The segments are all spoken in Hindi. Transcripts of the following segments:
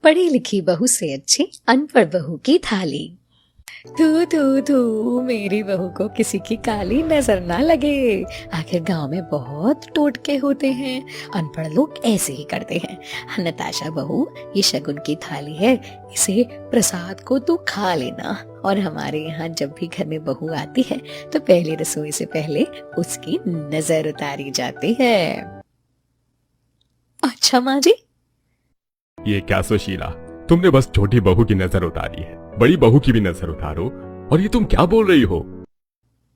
पढ़ी लिखी बहू से अच्छी अनपढ़ बहू की थाली। तू तू तू मेरी बहू को किसी की काली नजर ना लगे। आखिर गांव में बहुत टोटके होते हैं, अनपढ़ लोग ऐसे ही करते हैं। नताशा बहू, ये शगुन की थाली है, इसे प्रसाद को तू खा लेना। और हमारे यहाँ जब भी घर में बहू आती है तो पहले रसोई से पहले उसकी नजर उतारी जाती है। अच्छा माँ जी। ये क्या सुशीला, तुमने बस छोटी बहू की नजर उतारी है, बड़ी बहू की भी नजर उतारो। और ये तुम क्या बोल रही हो?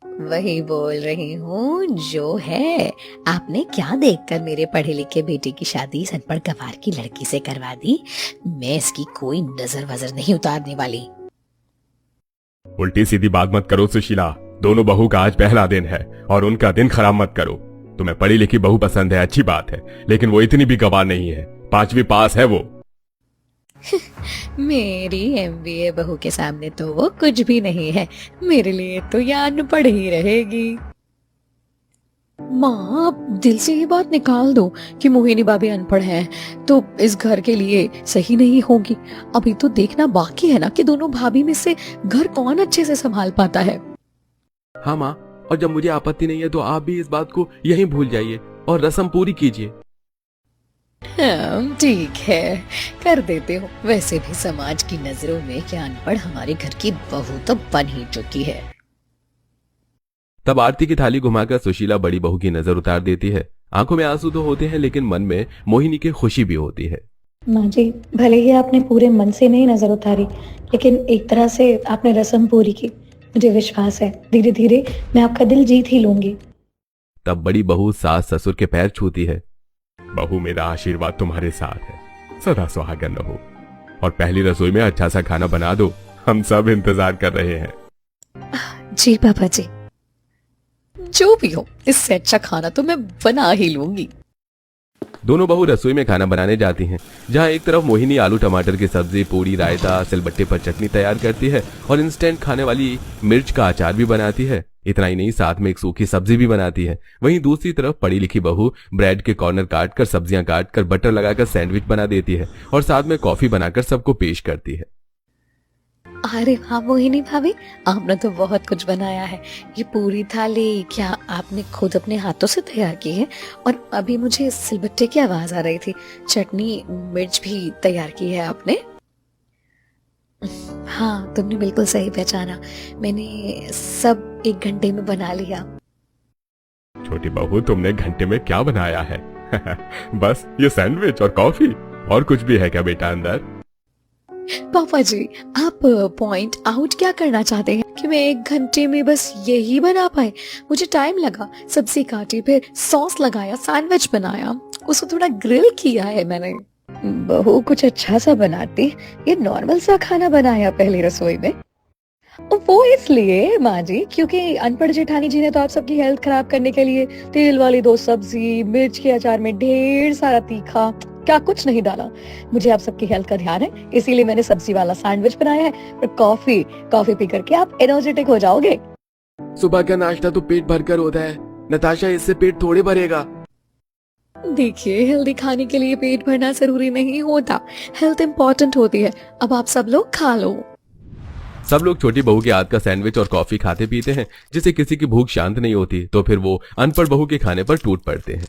वही बोल रही हूँ जो है। आपने क्या देखकर मेरे पढ़े लिखे बेटे की शादी अनपढ़ गवार की लड़की से करवा दी? मैं इसकी कोई नजर वजर नहीं उतारने वाली। उल्टी सीधी बात मत करो सुशीला, दोनों बहू का आज पहला दिन है और उनका दिन खराब मत करो। तुम्हें पढ़ी लिखी बहू पसंद है, अच्छी बात है, लेकिन वो इतनी भी गवार नहीं है, 5वीं पास है वो। मेरी एमबीए बहू के सामने तो वो कुछ भी नहीं है। मेरे लिए तो ये अनपढ़ ही रहेगी। माँ, आप दिल से ये बात निकाल दो कि मोहिनी भाभी अनपढ़ है तो इस घर के लिए सही नहीं होगी। अभी तो देखना बाकी है ना कि दोनों भाभी में से घर कौन अच्छे से संभाल पाता है। हाँ माँ, और जब मुझे आपत्ति नहीं है तो आप भी इस बात को यहीं भूल जाइए और रस्म पूरी कीजिए। ठीक है, कर देते हो। वैसे भी समाज की नजरों में क्या अनपढ़ हमारे घर की बहू तो बन ही चुकी है। तब आरती की थाली घुमाकर सुशीला बड़ी बहू की नजर उतार देती है। आंखों में आंसू तो होते हैं लेकिन मन में मोहिनी की खुशी भी होती है। माँ जी, भले ही आपने पूरे मन से नहीं नजर उतारी, लेकिन एक तरह से आपने रस्म पूरी की। मुझे विश्वास है धीरे धीरे मैं आपका दिल जीत ही लूंगी। तब बड़ी बहू सास ससुर के पैर छूती है। बहू, मेरा आशीर्वाद तुम्हारे साथ है, सदा सुहागन रहो। और पहली रसोई में अच्छा सा खाना बना दो, हम सब इंतजार कर रहे हैं। जी पापा जी, जो भी हो, इससे अच्छा खाना तो मैं बना ही लूंगी। दोनों बहू रसोई में खाना बनाने जाती हैं, जहां एक तरफ मोहिनी आलू टमाटर की सब्जी, पूड़ी, रायता, सिलबट्टे पर चटनी तैयार करती है और इंस्टेंट खाने वाली मिर्च का अचार भी बनाती है। इतना ही नहीं, साथ में एक सूखी सब्जी भी बनाती है। वहीं दूसरी तरफ पढ़ी लिखी बहू ब्रेड के कॉर्नर काट कर, सब्जियां काट कर, बटर लगाकर सैंडविच बना देती है और साथ में कॉफी बनाकर सबको पेश करती है। अरे हाँ मोहिनी भाभी, आपने तो बहुत कुछ बनाया है। ये पूरी थाली क्या आपने खुद अपने हाथों से तैयार की है? और अभी मुझे सिलबट्टे की आवाज आ रही थी। चटनी मिर्च भी तैयार की है आपने? हाँ, तुमने बिल्कुल सही पहचाना। मैंने सब 1 घंटे में बना लिया। छोटी बहू, तुमने घंटे में क्या बनाया है? बस ये सैंडविच और कॉफी, और कुछ भी है क्या बेटा अंदर? पापा जी, आप पॉइंट आउट क्या करना चाहते हैं कि मैं 1 घंटे में बस यही बना पाए? मुझे टाइम लगा, सब्जी काटी, फिर सॉस लगाया, सैंडविच बनाया, उसको थोड़ा ग्रिल किया है मैंने। बहू कुछ अच्छा सा बनाती, ये नॉर्मल सा खाना बनाया पहली रसोई में। वो इसलिए माँ जी क्योंकि अनपढ़ जेठानी जी ने तो आप सबकी हेल्थ खराब करने के लिए तेल वाली 2 सब्जी, मिर्च के अचार में ढेर सारा तीखा, क्या कुछ नहीं डाला। मुझे आप सबकी हेल्थ का ध्यान है, इसीलिए मैंने सब्जी वाला सैंडविच बनाया है। और कॉफी पी करके आप एनर्जेटिक हो जाओगे। सुबह का नाश्ता तो पेट भरकर होता है नताशा, इससे पेट थोड़े भरेगा। देखिए, हेल्दी खाने के लिए पेट भरना जरूरी नहीं होता, हेल्थ इम्पोर्टेंट होती है। अब आप सब लोग खा लो। सब लोग छोटी बहू के हाथ का सैंडविच और कॉफी खाते पीते हैं, जिससे किसी की भूख शांत नहीं होती, तो फिर वो अनपढ़ बहू के खाने पर टूट पड़ते हैं।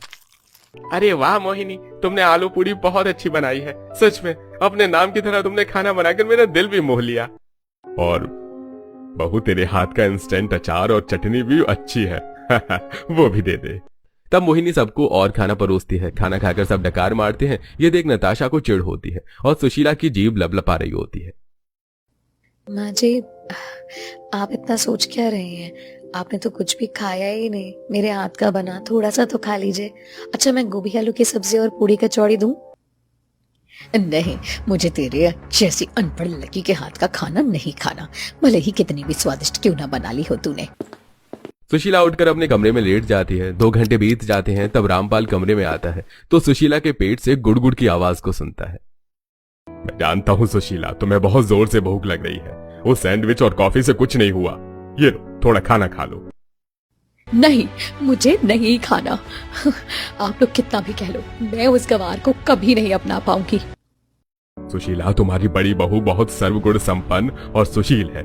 अरे वाह मोहिनी, तुमने आलू पूरी बहुत अच्छी बनाई है। सच में अपने नाम की तरह तुमने खाना बनाकर मेरा दिल भी मोह लिया। और बहू, तेरे हाथ का इंस्टेंट अचार और चटनी भी अच्छी है। वो भी दे दे। तब मोहिनी सबको और खाना परोसती है। खाना खाकर सब डकार मारते हैं। ये देख नताशा को चिढ़ होती है और सुशीला की जीभ लपलपा रही होती है। माँ जी, आप इतना सोच क्या रहे हैं? आपने तो कुछ भी खाया ही नहीं। मेरे हाथ का बना थोड़ा सा तो खा लीजिए। अच्छा, मैं गोभी आलू की सब्जी और पूड़ी कचौड़ी दूं? नहीं, मुझे तेरे जैसी अनपढ़ लड़की के हाथ का खाना नहीं खाना, भले ही कितनी भी स्वादिष्ट क्यों ना बना ली हो तूने। सुशीला उठकर अपने कमरे में लेट जाती है। 2 घंटे बीत जाते हैं। तब रामपाल कमरे में आता है तो सुशीला के पेट से गुड़गुड़ की आवाज को सुनता है। मैं जानता हूँ सुशीला, तुम्हें बहुत जोर से भूख लग रही है। वो सैंडविच और कॉफी से कुछ नहीं हुआ। ये लो, थोड़ा खाना खा लो। नहीं, मुझे नहीं खाना। आप लोग कितना भी कह लो, मैं उस गवार को कभी नहीं अपना पाऊंगी। सुशीला, तुम्हारी बड़ी बहू बहुत सर्वगुण संपन्न और सुशील है।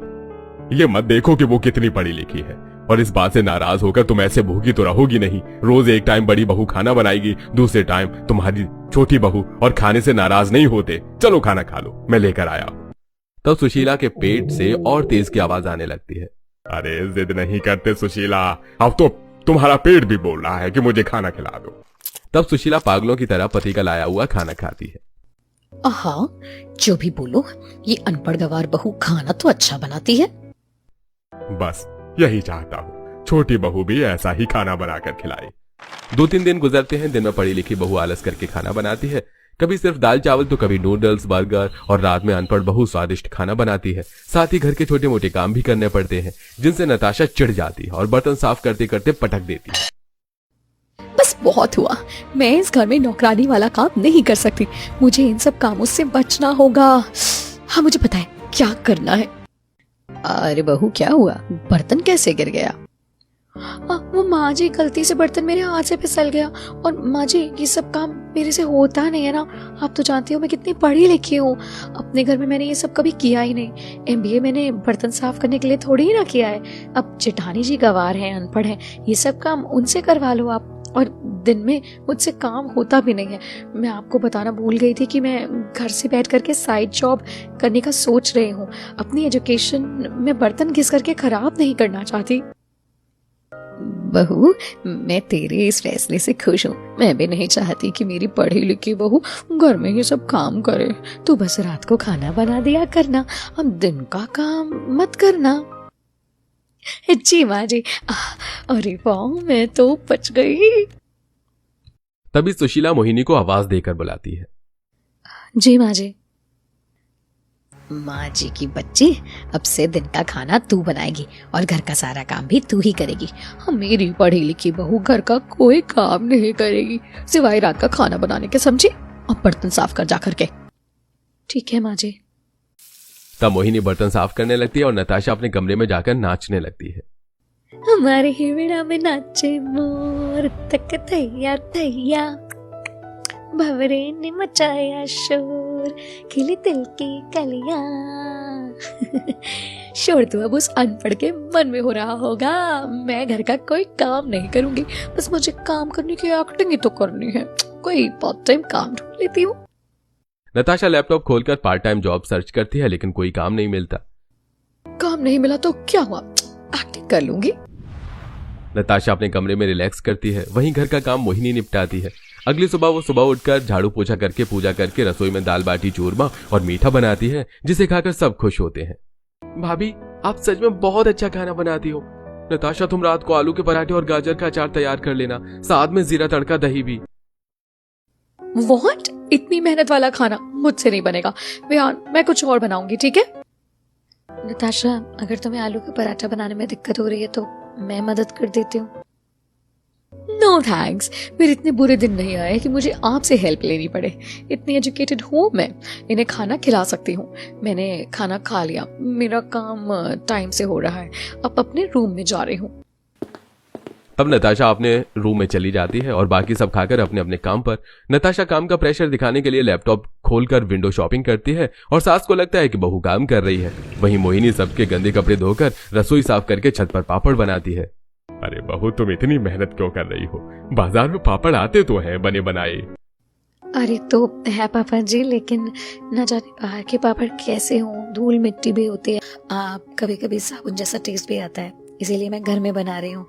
ये मत देखो कि वो कितनी पढ़ी लिखी है, और इस बात से नाराज होकर तुम ऐसे भूखी तो रहोगी नहीं। रोज एक टाइम बड़ी बहू खाना बनाएगी, दूसरे टाइम तुम्हारी छोटी बहू, और खाने से नाराज नहीं होते। चलो खाना खा लो, मैं लेकर आया हूं। तब सुशीला के पेट से और तेज की आवाज आने लगती है। अरे जिद नहीं करते सुशीला, अब तो तुम्हारा पेट भी बोल रहा है कि मुझे खाना खिला दो। तब सुशीला पागलों की तरह पति का लाया हुआ खाना खाती है। हाँ, जो भी बोलो, ये अनपढ़ गवार बहू खाना तो अच्छा बनाती है। बस यही चाहता हूँ, छोटी बहू भी ऐसा ही खाना बनाकर खिलाए। 2-3 दिन गुजरते हैं। दिन में पढ़ी लिखी बहू आलस करके खाना बनाती है, कभी सिर्फ दाल चावल तो कभी नूडल्स, बर्गर, और रात में अनपढ़ बहू स्वादिष्ट खाना बनाती है। साथ ही घर के छोटे मोटे काम भी करने पड़ते हैं, जिनसे नताशा चिढ़ जाती है और बर्तन साफ करते करते पटक देती है। बस बहुत हुआ, मैं इस घर में नौकरानी वाला काम नहीं कर सकती। मुझे इन सब कामों से बचना होगा। हाँ, मुझे पता है क्या करना है। अरे बहू, क्या हुआ? बर्तन कैसे गिर गया? वो माँ जी, गलती से बर्तन मेरे हाथ से फिसल गया। और माँ जी, ये सब काम मेरे से होता नहीं है ना। आप तो जानती हो मैं कितनी पढ़ी लिखी हूँ। अपने घर में मैंने ये सब कभी किया ही नहीं। MBA मैंने बर्तन साफ करने के लिए थोड़ी ही ना किया है। अब जेठानी जी गवार हैं, अनपढ़ हैं, ये सब काम उनसे करवा लो आप। और दिन में मुझसे काम होता भी नहीं है। मैं आपको बताना भूल गई थी कि मैं घर से बैठ करके साइड जॉब करने का सोच रही हूँ। अपनी एजुकेशन में बर्तन घिस करके खराब नहीं करना चाहती। बहू, मैं तेरे इस फैसले से खुश हूँ। मैं भी नहीं चाहती कि मेरी पढ़ी लिखी बहू घर में ये सब काम करे। तू बस रात को खाना बना दिया करना, अब दिन का काम मत करना। जी माँ जी। अरे वाह, मैं तो बच गई। तभी सुशीला मोहिनी को आवाज देकर बुलाती है। जी माँ जी। माँ जी की बच्ची, अब से दिन का खाना तू बनाएगी और घर का सारा काम भी तू ही करेगी। मेरी पढ़ी लिखी बहू घर का कोई काम नहीं करेगी सिवाय रात का खाना बनाने के, समझी? अब बर्तन साफ कर जा करके। ठीक है माँ जी। तब मोहिनी बर्तन साफ करने लगती है और नताशा अपने कमरे में जाकर नाचने लगती है। हमारे हिवड़ा में नाचे मोर, तक थैया थैया, भंवरे ने मचाया शोर, खिली तिल की कलियां। शोर तो अब उस अनपढ़ के मन में हो रहा होगा। मैं घर का कोई काम नहीं करूंगी, बस मुझे काम करने की एक्टिंग ही तो करनी है। कोई पार्ट टाइम काम ढूंढ लेती हूँ। नताशा लैपटॉप खोलकर पार्ट टाइम जॉब सर्च करती है, लेकिन कोई काम नहीं मिलता। काम नहीं मिला तो क्या हुआ, एक्टिंग कर लूंगी। नताशा अपने कमरे में रिलैक्स करती है, वहीं घर का काम मोहिनी निपटाती है। अगली सुबह वो सुबह उठकर झाड़ू पोछा करके पूजा करके रसोई में दाल बाटी चूरमा और मीठा बनाती है, जिसे खाकर सब खुश होते हैं। भाभी, आप सच में बहुत अच्छा खाना बनाती हो। नताशा, तुम रात को आलू के पराठे और गाजर का अचार तैयार कर लेना, साथ में जीरा तड़का दही भी। व्हाट? इतनी मेहनत वाला खाना मुझसे नहीं बनेगा। विहान, मैं कुछ और बनाऊंगी, ठीक है? नताशा, अगर तुम्हें आलू का पराठा बनाने में दिक्कत हो रही है तो मैं मदद कर देती हूँ। नो थैंक्स, मेरे इतने बुरे दिन नहीं आए कि मुझे आपसे हेल्प लेनी पड़े। इतनी एजुकेटेड हूँ मैं, इन्हें खाना खिला सकती हूँ। मैंने खाना खा लिया, मेरा काम टाइम से हो रहा है। अब अपने रूम में जा रही हूँ। तब नताशा अपने रूम में चली जाती है और बाकी सब खाकर अपने अपने काम पर। नताशा काम का प्रेशर दिखाने के लिए लैपटॉप खोलकर विंडो शॉपिंग करती है और सास को लगता है कि बहू काम कर रही है। वहीं मोहिनी सबके गंदे कपड़े धोकर रसोई साफ करके छत पर पापड़ बनाती है। अरे बहू, तुम इतनी मेहनत क्यों कर रही हो? बाजार में पापड़ आते तो हैं बने बनाए। अरे तो है पापा जी, लेकिन न जाने बाहर के पापड़ कैसे हों, धूल मिट्टी भी होती है, कभी कभी साबुन जैसा टेस्ट भी आता है। इसीलिए मैं घर में बना रही हूँ।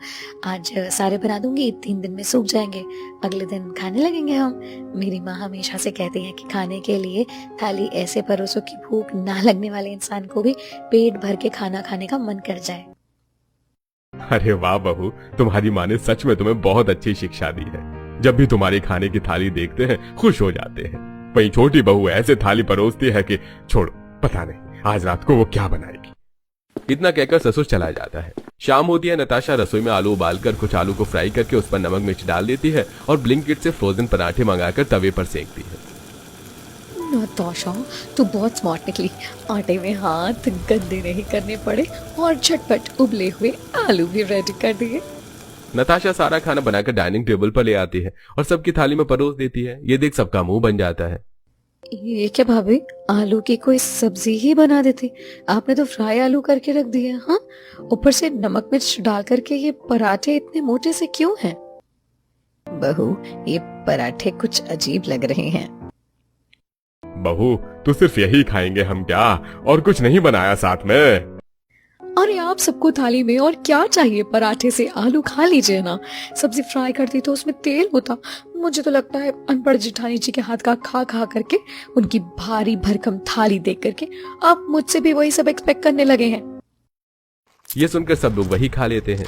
आज सारे बना दूंगी, 3 दिन में सूख जाएंगे, अगले दिन खाने लगेंगे हम। मेरी माँ हमेशा से कहती है कि खाने के लिए थाली ऐसे परोसो कि भूख ना लगने वाले इंसान को भी पेट भर के खाना खाने का मन कर जाए। अरे वाह बहू, तुम्हारी माँ ने सच में तुम्हें बहुत अच्छी शिक्षा दी है। जब भी तुम्हारी खाने की थाली देखते हैं खुश हो जाते हैं। वहीं छोटी बहू ऐसे थाली परोसती है कि छोड़ो, पता नहीं आज रात को वो क्या बनाएगी। इतना कहकर ससुर चला जाता है। शाम होती है। नताशा रसोई में आलू उबालकर कुछ आलू को फ्राई करके उस पर नमक मिर्च डाल देती है और ब्लिंकिट से फ्रोजन पराठे मंगाकर तवे पर सेकती है। नताशा, तू बहुत स्मार्ट निकली। आटे में हाथ गंदे नहीं करने पड़े और झटपट उबले हुए आलू भी रेडी कर दिए। नताशा सारा खाना बनाकर डाइनिंग टेबल पर ले आती है और सबकी थाली में परोस देती है। ये देख सबका मुंह बन जाता है। ये क्या भाभी, आलू की कोई सब्जी ही बना देती। आपने तो फ्राई आलू करके रख दिया। हाँ, ऊपर से नमक मिर्च डाल करके। ये पराठे इतने मोटे से क्यों हैं? बहू, ये पराठे कुछ अजीब लग रहे हैं। बहू, तो सिर्फ यही खाएंगे हम क्या? और कुछ नहीं बनाया साथ में? अरे आप सबको थाली में और क्या चाहिए? पराठे से आलू खा लीजिए ना। सब्जी फ्राई करती तो उसमें तेल होता। मुझे तो लगता है अनपढ़ जिठानी जी के हाथ का खा खा करके, उनकी भारी भरकम थाली देख करके आप मुझसे भी वही सब एक्सपेक्ट करने लगे हैं। ये सुनकर सब लोग वही खा लेते हैं।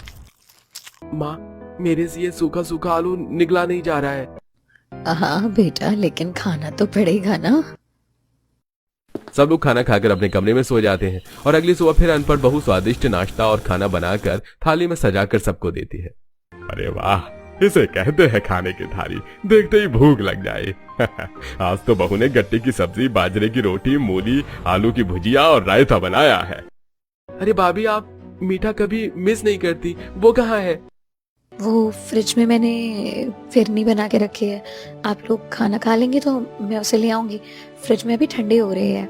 माँ, मेरे से ये सूखा सूखा आलू निगला नहीं जा रहा है। हाँ बेटा, लेकिन खाना तो पड़ेगा ना। सब लोग खाना खाकर अपने कमरे में सो जाते हैं और अगली सुबह फिर अनपढ़ बहू स्वादिष्ट नाश्ता और खाना बनाकर थाली में सजाकर सबको देती है। अरे वाह, इसे कहते हैं खाने की थाली। देखते ही भूख लग जाए। आज तो बहू ने गट्टे की सब्जी, बाजरे की रोटी, मूली, आलू की भुजिया और रायता बनाया है। अरे भाभी, आप मीठा कभी मिस नहीं करती, वो कहाँ है? वो फ्रिज में मैंने फिरनी बना के रखी है। आप लोग खाना खा लेंगे तो मैं उसे ले आऊंगी। फ्रिज में भी ठंडी हो रही है।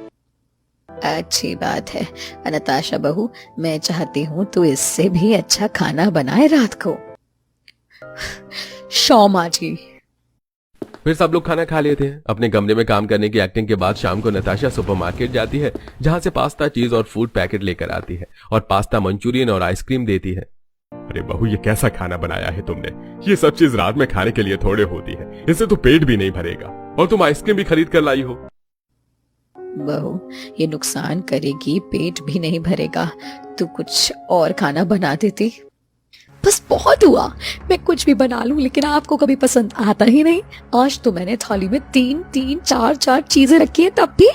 अच्छी बात है नताशा बहू, मैं चाहती हूँ तू इससे भी अच्छा खाना बनाए रात को। शौमा जी। फिर सब लोग खाना खा लेते हैं। अपने कमरे में काम करने की एक्टिंग के बाद शाम को नताशा सुपरमार्केट जाती है, जहाँ से पास्ता, चीज और फूड पैकेट लेकर आती है और पास्ता, मंचूरियन और आइसक्रीम देती है। अरे बहू, ये कैसा खाना बनाया है तुमने? ये सब चीज रात में खाने के लिए थोड़े होती है। इससे तो पेट भी नहीं भरेगा। और तुम आइसक्रीम भी खरीद कर लाई हो। बहू, ये नुकसान करेगी, पेट भी नहीं भरेगा। तू कुछ और खाना बना देती। बस बहुत हुआ, मैं कुछ भी बना लूं, लेकिन आपको कभी पसंद आता ही नहीं। आज तो मैंने थाली में 3-3, 4-4 चीजें रखी है, तब भी।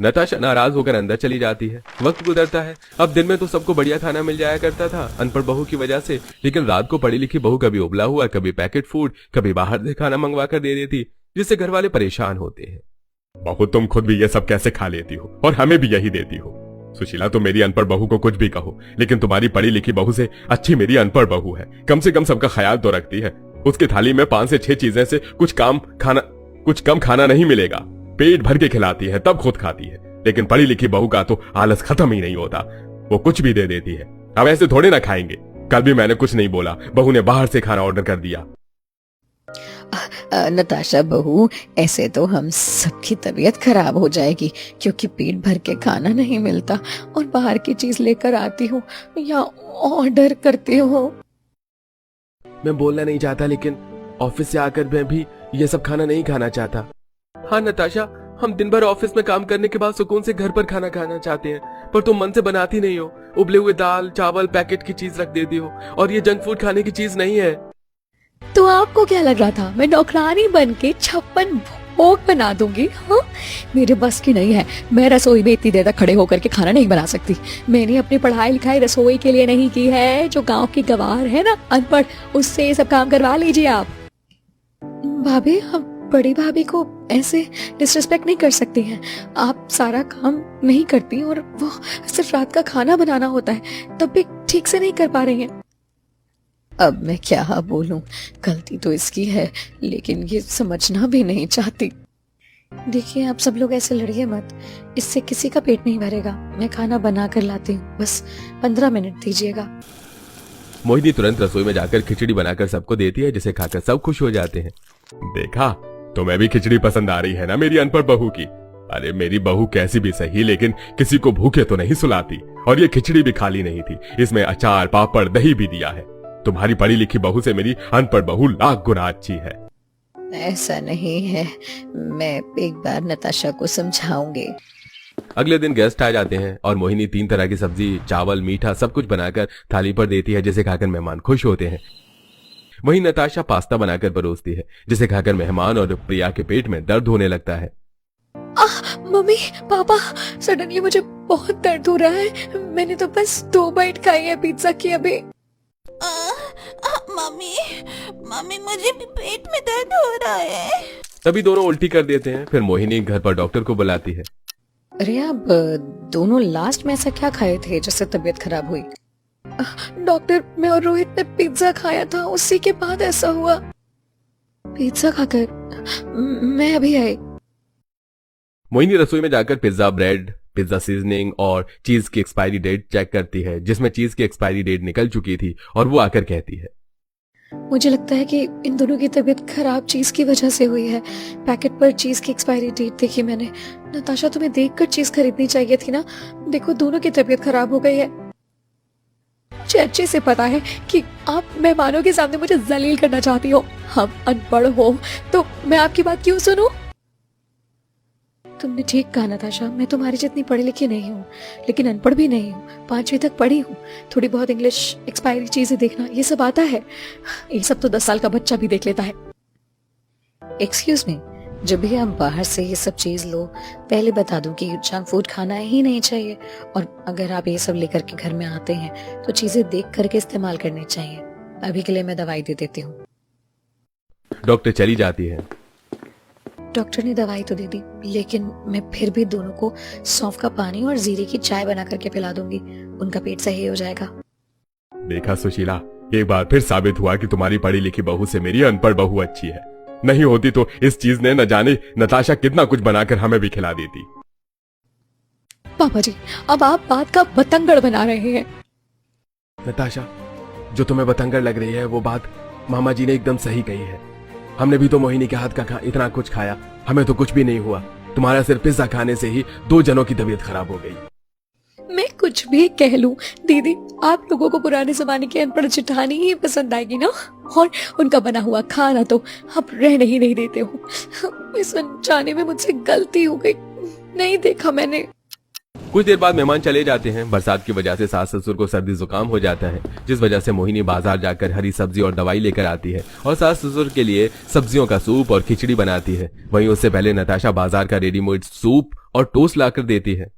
नताशा नाराज होकर अंदर चली जाती है। वक्त गुजरता है। अब दिन में तो सबको बढ़िया खाना मिल जाया करता था अनपढ़ बहू की वजह से, लेकिन रात को पढ़ी लिखी बहू कभी उबला हुआ, कभी पैकेट फूड, कभी बाहर से खाना मंगवा कर दे देती, जिससे घर वाले परेशान होते हैं। बहू, तुम खुद भी ये सब कैसे खा लेती हो और हमें भी यही देती हो? सुशीला, तो मेरी अनपढ़ बहू को कुछ भी कहो, लेकिन तुम्हारी पढ़ी लिखी बहू से अच्छी मेरी अनपढ़ बहू है। कम से कम सबका ख्याल तो रखती है। उसकी थाली में 5 से 6 चीजें से कुछ कम खाना नहीं मिलेगा। पेट भर के खिलाती है, तब खुद खाती है। लेकिन पढ़ी लिखी बहू का तो आलस खत्म ही नहीं होता। वो कुछ भी दे देती है। अब ऐसे थोड़े ना खाएंगे। कल भी मैंने कुछ नहीं बोला, बहू ने बाहर से खाना ऑर्डर कर दिया। नताशा बहू, ऐसे तो हम सबकी तबीयत खराब हो जाएगी, क्योंकि पेट भर के खाना नहीं मिलता और बाहर की चीज लेकर आती हूँ या ऑर्डर करती हूँ। मैं बोलना नहीं चाहता, लेकिन ऑफिस से आकर मैं भी ये सब खाना नहीं खाना चाहता। हाँ नताशा, हम दिन भर ऑफिस में काम करने के बाद सुकून से घर पर खाना खाना चाहते हैं, पर तुम मन से बनाती नहीं हो। उबले हुए दाल, चावल, पैकेट की चीज रख देती हो, और ये जंक फूड खाने की चीज नहीं है। तो आपको क्या लग रहा था मैं नौकरानी बन के 56 भोग बना दूंगी? हाँ, मेरे बस की नहीं है। मैं रसोई में इतनी देर तक खड़े होकर के खाना नहीं बना सकती। मैंने अपनी पढ़ाई लिखाई रसोई के लिए नहीं की है। जो गांव की गवार है ना, अनपढ़, उससे ये सब काम करवा लीजिए आप। भाभी, आप बड़ी भाभी को ऐसे डिसरिस्पेक्ट नहीं कर सकती हैं। आप सारा काम नहीं करती और वो सिर्फ रात का खाना बनाना होता है, तब भी ठीक से नहीं कर पा रही हैं। अब मैं क्या बोलूं, गलती तो इसकी है, लेकिन ये समझना भी नहीं चाहती। देखिए, आप सब लोग ऐसे लड़िए मत, इससे किसी का पेट नहीं भरेगा। मैं खाना बना कर लाती हूँ, बस 15 मिनट दीजिएगा। मोहिनी तुरंत रसोई में जाकर खिचड़ी बनाकर सबको देती है, जिसे खाकर सब खुश हो जाते हैं। देखा, तुम्हें भी खिचड़ी पसंद आ रही है ना मेरी अनपढ़ बहू की? अरे मेरी बहू कैसी भी सही, लेकिन किसी को भूखे तो नहीं सुलाती। और ये खिचड़ी भी खाली नहीं थी, इसमें अचार, पापड़, दही भी दिया है। तुम्हारी पढ़ी लिखी बहू से मेरी अनपढ़ बहू लाख गुना अच्छी है। ऐसा नहीं है, मैं एक बार नताशा को समझाऊंगी। अगले दिन गेस्ट आ जाते हैं और मोहिनी 3 तरह की सब्जी, चावल, मीठा सब कुछ बनाकर थाली पर देती है, जिसे खाकर मेहमान खुश होते हैं। वहीं नताशा पास्ता बनाकर परोसती है, जिसे खाकर मेहमान और प्रिया के पेट में दर्द होने लगता है। मम्मी, पापा, सडनली मुझे बहुत दर्द हो रहा है। मैंने तो बस 2 बाइट खाई है पिज्जा की अभी। मम्मी मुझे भी पेट में दर्द हो रहा है। तभी दोनों उल्टी कर देते हैं। फिर मोहिनी घर पर डॉक्टर को बुलाती है। अरे आप दोनों लास्ट में ऐसा क्या खाए थे जिससे तबीयत खराब हुई? डॉक्टर, मैं और रोहित ने पिज्जा खाया था, उसी के बाद ऐसा हुआ। पिज्जा खाकर? मैं अभी आई। मोहिनी रसोई में जाकर पिज्जा ब्रेड, पिज्जा सीजनिंग और चीज की एक्सपायरी डेट चेक करती है, जिसमें चीज की एक्सपायरी डेट निकल चुकी थी, और वो आकर कहती है, मुझे लगता है कि इन दोनों की तबीयत खराब चीज की वजह से हुई है। पैकेट पर चीज की एक्सपायरी डेट देखी मैंने। नताशा, तुम्हें देखकर चीज खरीदनी चाहिए थी ना। देखो, दोनों की तबीयत खराब हो गई है। मुझे अच्छे से पता है कि आप मेहमानों के सामने मुझे जलील करना चाहती हो। हम अनपढ़ हो तो मैं आपकी बात क्यों सुनूं? तुमने ठीक कहा नताशा, मैं तुम्हारी जितनी पढ़ी लिखी नहीं हूँ, लेकिन अनपढ़ भी नहीं हूँ। 5वीं तक पढ़ी हूँ। थोड़ी बहुत इंग्लिश, एक्सपायरी चीजें देखना, ये सब आता है। ये सब तो 10 साल का बच्चा भी देख लेता है। एक्सक्यूज मी, जब भी आप बाहर से ये सब चीज लो, पहले बता दूं कि जंक फूड खाना ही नहीं चाहिए, और अगर आप ये सब लेकर के घर में आते हैं तो चीजें देख करके इस्तेमाल करनी चाहिए। अभी के लिए मैं दवाई दे देती हूँ। डॉक्टर चली जाती है। डॉक्टर ने दवाई तो दे दी, लेकिन मैं फिर भी दोनों को सौंफ का पानी और जीरे की चाय बना करके पिला दूंगी। उनका पेट सही हो जाएगा। देखा सुशीला, एक बार फिर साबित हुआ कि तुम्हारी पढ़ी लिखी बहू से मेरी अनपढ़ बहू अच्छी है। नहीं होती तो इस चीज ने न जाने नताशा कितना कुछ बनाकर हमें भी खिला देती। पापा जी, अब आप बात का बतंगड़ बना रहे हैं। नताशा, जो तुम्हें बतंगड़ लग रही है वो बात मामा जी ने एकदम सही कही है। हमने भी तो मोहिनी के हाथ का इतना कुछ खाया, हमें तो कुछ भी नहीं हुआ। तुम्हारा सिर्फ पिज्जा खाने से ही 2 जनों की तबीयत खराब हो गई। मैं कुछ भी कह लूं दीदी, आप लोगों को पुराने जमाने की अनपढ़ चिठानी ही पसंद आएगी ना, और उनका बना हुआ खाना तो आप रहने ही नहीं देते हो। इस अनजाने में मुझसे गलती हो गई, नहीं देखा मैंने। कुछ देर बाद मेहमान चले जाते हैं। बरसात की वजह से सास ससुर को सर्दी जुकाम हो जाता है, जिस वजह से मोहिनी बाजार जाकर हरी सब्जी और दवाई लेकर आती है और सास ससुर के लिए सब्जियों का सूप और खिचड़ी बनाती है। वहीं उससे पहले नताशा बाजार का रेडीमेड सूप और टोस्ट लाकर देती है।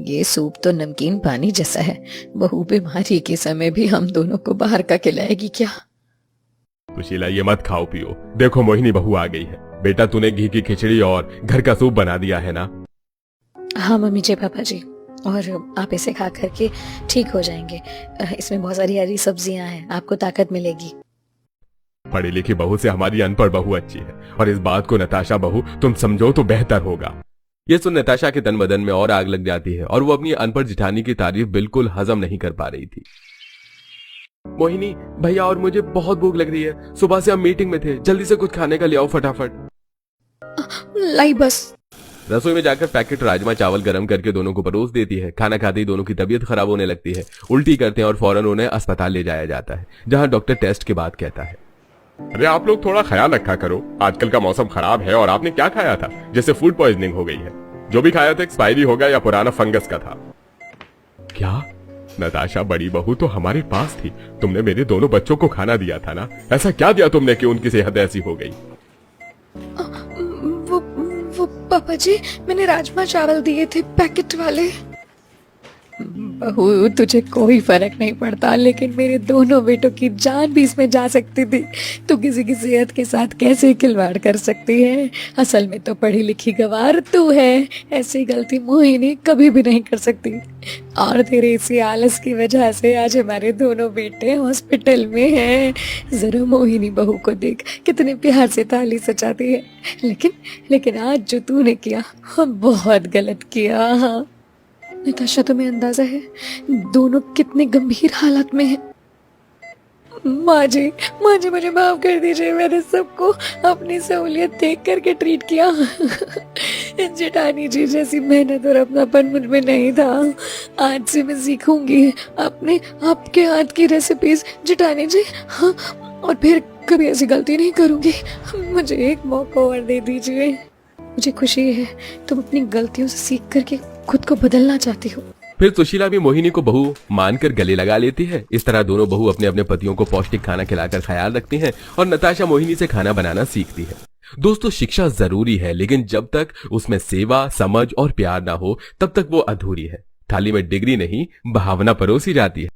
ये सूप तो नमकीन पानी जैसा है। बहू बीमारी के समय भी हम दोनों को बाहर का खिलाएगी क्या? सुशीला, ये मत खाओ पियो। देखो मोहिनी बहू आ गई है। बेटा, तूने घी की खिचड़ी और घर का सूप बना दिया है ना? हाँ मम्मी जी, पापा जी, और आप इसे खा करके ठीक हो जाएंगे। इसमें बहुत सारी हरी सब्जियां हैं, आपको ताकत मिलेगी। पढ़ी लिखी बहू से हमारी अनपढ़ बहू अच्छी है, और इस बात को नताशा बहू तुम समझो तो बेहतर होगा। ये सुन नताशा के तन बदन में और आग लग जाती है और वो अपनी अनपढ़ जिठानी की तारीफ बिल्कुल हजम नहीं कर पा रही थी। मोहिनी भैया, और मुझे बहुत भूख लग रही है। सुबह से हम मीटिंग में थे, जल्दी से कुछ खाने का ले आओ फटाफट। लाई बस। रसोई में जाकर पैकेट राजमा चावल गरम करके दोनों को परोस देती है। खाना खाते ही दोनों की तबीयत खराब होने लगती है, उल्टी करते हैं और फौरन उन्हें अस्पताल ले जाया जाता है, जहां डॉक्टर टेस्ट के बाद कहता है, अरे आप लोग थोड़ा ख्याल रखा करो। आजकल का मौसम खराब है और आपने क्या खाया था जिससे फूड पॉइजनिंग हो गई है? जो भी खाया था एक्सपायरी हो गया या पुराना फंगस का था। क्या? नताशा, बड़ी बहू तो हमारे पास थी। तुमने मेरे दोनों बच्चों को खाना दिया था ना? ऐसा क्या दिया तुमने कि उनकी सेहत ऐसी हो गई? वो पापा जी, मैंने राजमा चावल दिए थे पैकेट वाले। बहू, तुझे कोई फर्क नहीं पड़ता, लेकिन मेरे दोनों बेटों की जान भी इसमें जा सकती थी। तू किसी की सेहत के साथ कैसे खिलवाड़ कर सकती है? असल में तो पढ़ी लिखी गंवार तू है। ऐसी गलती मोहिनी कभी भी नहीं कर सकती, और तेरे इसी आलस की वजह से आज हमारे दोनों बेटे हॉस्पिटल में हैं। जरा मोहिनी बहू को देख, कितने प्यार से ताली सजाती है। लेकिन आज जो तूने किया, बहुत गलत किया। नताशा, तुम्हें अंदाजा है दोनों कितने गंभीर हालत में हैं? माँ जी, मुझे माफ कर दीजिए। मैंने सबको अपनी सहूलियत देख करके ट्रीट किया। जेठानी जी जैसी मेहनत और अपनापन मुझ में नहीं था। आज से मैं सीखूंगी अपने आपके हाथ की रेसिपीज जेठानी जी। हाँ, और फिर कभी ऐसी गलती नहीं करूंगी। मुझे एक मौका और दे दीजिए। मुझे खुशी है तुम अपनी गलतियों से सीख करके खुद को बदलना चाहती हो। फिर सुशीला भी मोहिनी को बहू मानकर गले लगा लेती है। इस तरह दोनों बहू अपने अपने पतियों को पौष्टिक खाना खिलाकर ख्याल रखती हैं और नताशा मोहिनी से खाना बनाना सीखती है। दोस्तों, शिक्षा जरूरी है, लेकिन जब तक उसमें सेवा, समझ और प्यार ना हो, तब तक वो अधूरी है। थाली में डिग्री नहीं, भावना परोसी जाती है।